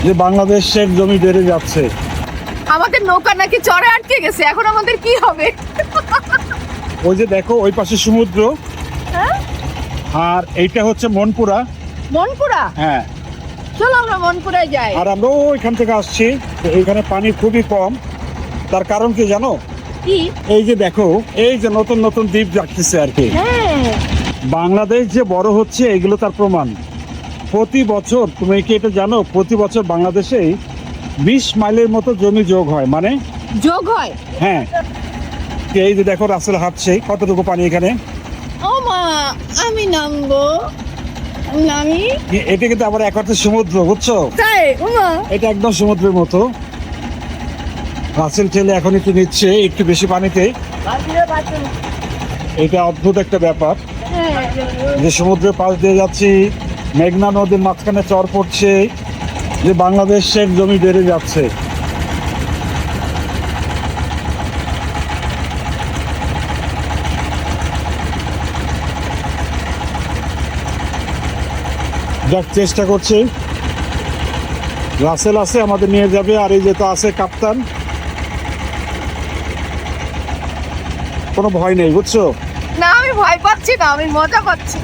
যে বাংলাদেশের জমি বেড়ে যাচ্ছে। আমাদের নৌকা নাকি চরে আটকে গেছে, এখন আমাদের কি হবে? ওই যে দেখো ওই পাশে সমুদ্র, হ্যাঁ? আর এইটা হচ্ছে মনপুরা। মনপুরা? হ্যাঁ, চলো আমরা মনপুরায় যাই। আর আমরা ওইখান থেকে আসছি। তো এইখানে পানি খুবই কম। তার কারণ কি জানো? কি? এই যে দেখো, এই যে নতুন নতুন দ্বীপ জাগতেছে আর কি। হ্যাঁ, বাংলাদেশ যে বড় হচ্ছে এগুলো তার প্রমাণ। প্রতি বছর, তুমি কি এটা জানো, প্রতি বছর বাংলাদেশে 20 মাইলের মতো জমি যোগ হয়। মানে যোগ হয়? হ্যাঁ, এই যে দেখো রাসেল হাঁটছে, কতটুকু পানি এখানে। ও মা, আমি নামবো? নামি? এটা কিন্তু আবার এক অর্থে সমুদ্র, বুঝছো? তাই? ও মা, এটা একদম সমুদ্রের মতো। রাসেল ঠেলে এখন একটু নিচ্ছে একটু বেশি পানিতে। এটা অদ্ভুত একটা ব্যাপার হ্যাঁ। যে সমুদ্রের পাশ দিয়ে যাচ্ছি, মেঘনা নদীর মাঝখানে চর পড়ছে, যে বাংলাদেশের জমি বেড়ে যাচ্ছে। যাক, চেষ্টা করছি। রাসেল আছে, আমাদের নিয়ে যাবে। আর এই যে তো আছে কাপ্তান, কোনো ভয় নেই, বুঝছো? না, আমি ভয় পাচ্ছি না, আমি মজা পাচ্ছি।